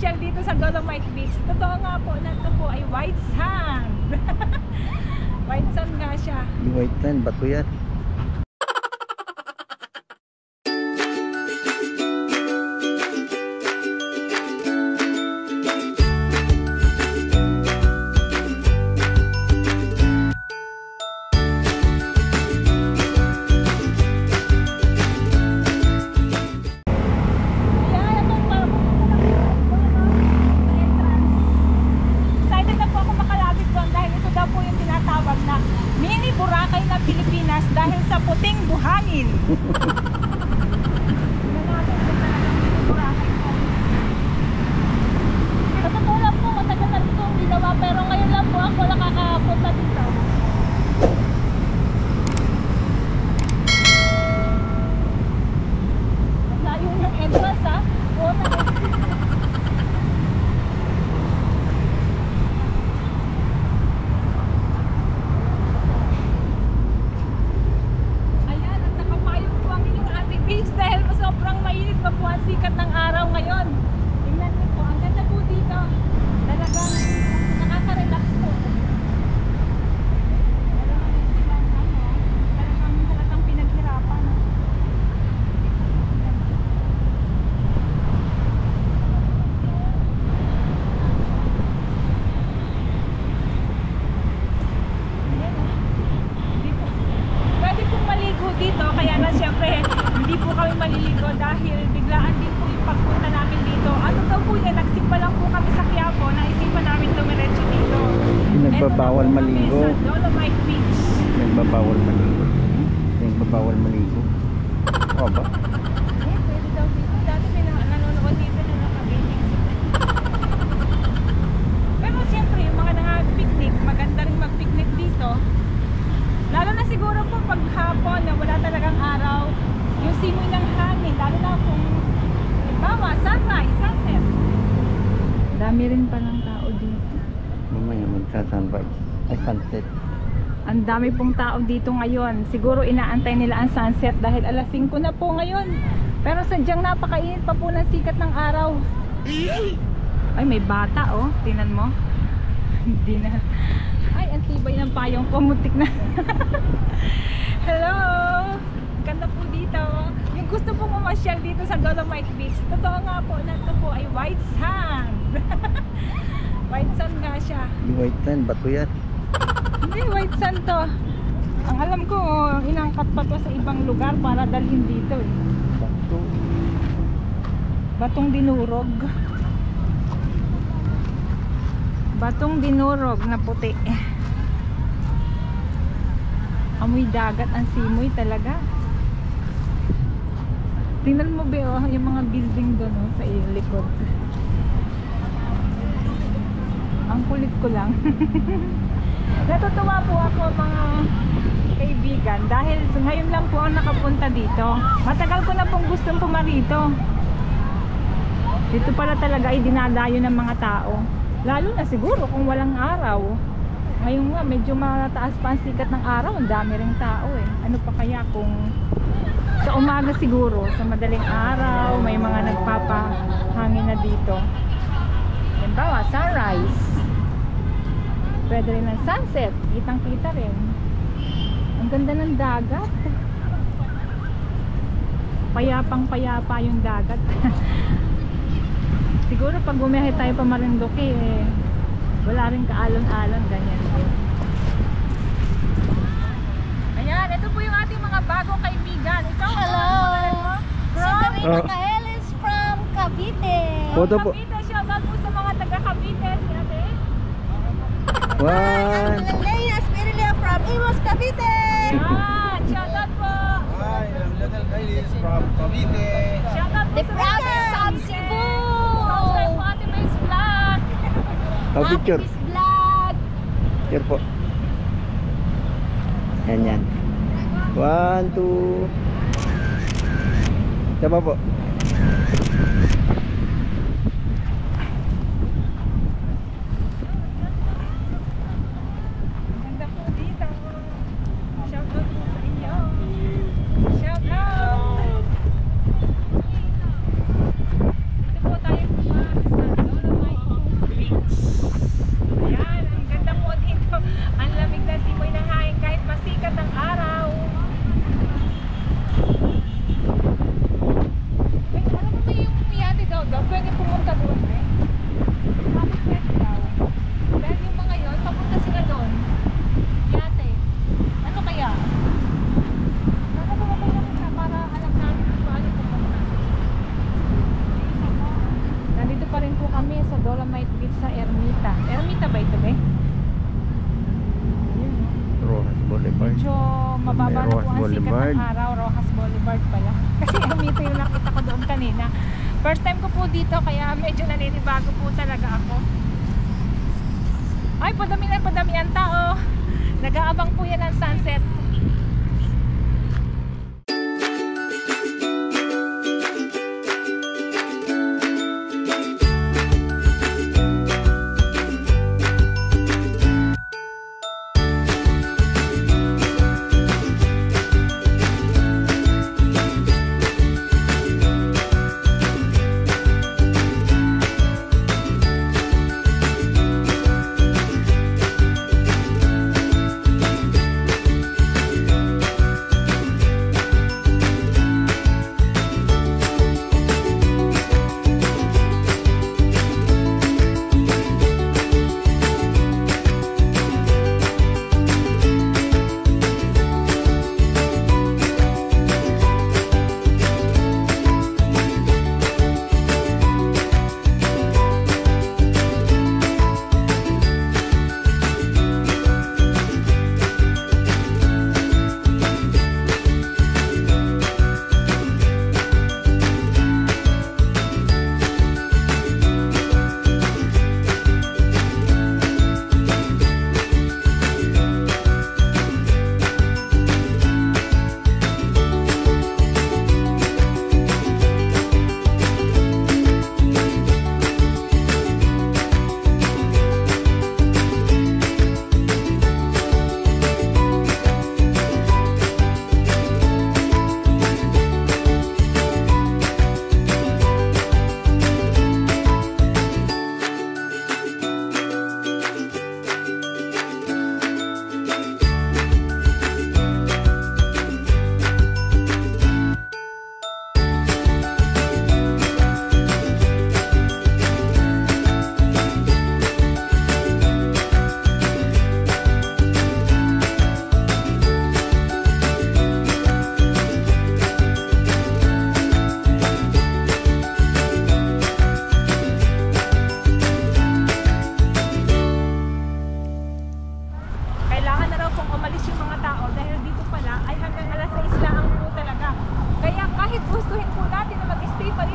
pumasyal dito sa Dolomite Beach. Totoo nga po na ito po ay white sand. White sand nga siya. White sand, bato yan. Dahil sa puting buhangin. Sa totoo lang po, matagal na ito ginawa, pero ngayon lang po ako nakakapunta dito. Ang layo ng entrance ha. Dahil sobrang mainit pa po ang sikat ng araw ngayon. Tingnan niyo po, ang ganda po dito. Talagang nakaka-relax po. Talagang pinaghirapan. Pwede pong maligo dito, kaya na siyempre hindi po kami maliligo dahil biglaan din po yung pagpunta namin dito. Ano daw po yan, nagsimba lang po kami sa Quiapo, naisipan namin dumiretso dito. Nagbabawal maligo. Sa Dolomite Beach. Nagbabawal maligo. Nagbabawal maligo. O ba? Pwede daw dito. Dati may nanonood dito na nakabinig. Pero siyempre, yung mga nangag-picnic, maganda rin mag-picnic dito. Lalo na siguro po pag hapon na wala talagang araw, yung simoy ng hangin, lalo na kung halimbawa, sunrise, sunset. Dami rin pa ng tao dito. Mamaya magsa-sunrise. Ay, sunset. Ang dami pong tao dito ngayon. Siguro inaantay nila ang sunset dahil alas 5 na po ngayon. Pero sadyang napakainit pa po ng sikat ng araw. Ay, may bata oh. Tingnan mo. Hindi na. Ay, ang tibay ng payong ko. Muntik na. Hello! Ganda po dito. Yung gusto pong mamasyal dito sa Dolomite Beach, totoo nga po na ito po ay white sand. White sand nga siya. White sand, bato yan. Hindi, white sand to. Ang alam ko, inangkat pa to sa ibang lugar para dalhin dito eh. Bato. Batong dinurog. Batong dinurog na puti. Amoy dagat ang simoy talaga. Tingnan mo ba yung mga building doon oh, sa likod. Ang kulit ko lang. Natutuwa po ako mga kaibigan dahil ngayon lang po ako nakapunta dito. Matagal ko na pong gustong pumarito. Dito pala talaga ay dinadayo ng mga tao. Lalo na siguro kung walang araw. Ngayon nga medyo mataas pa ang sikat ng araw. Ang dami ring tao eh. Ano pa kaya kung sa umaga siguro, sa madaling araw, may mga nagpapahangin na dito. Halimbawa, sunrise. Pwede rin ng sunset. Kitang-kita rin. Ang ganda ng dagat. Payapang-payapa yung dagat. Siguro pag bumiyahe tayo pa Marinduque eh, wala rin kaalon-alon, ganyan din. Ayan, ito po yung ating mga bagong kaibigan. Ikaw, hello! Severina Caeles from Cavite. Photo po. Cavite, shoutout po sa mga taga-Cavite. Ate. One. Leia Espirilia from Imus, Cavite. Ayan, shoutout po. Hi, I'm Little Caeles from Cavite. Shoutout po The sa province mga of Cebu. Subscribe po Ate May's vlog. Oh, picture. Happy's vlog. Picture po. Yan, yan. 1, 2. Siapa po? Ganda po dito. Shoutout po sa inyo. Shoutout. Dito po tayo sa mababa na May po Rojas ang sikat Boulevard. ng araw. Rojas Boulevard pala. Kasi umito yung nakita ko doon kanina. First time ko po dito kaya medyo naninibago po talaga ako. Ay, padami ang tao. Nag-aabang po yan ng sunset. Kahit gustuhin po natin na mag-stay pa rin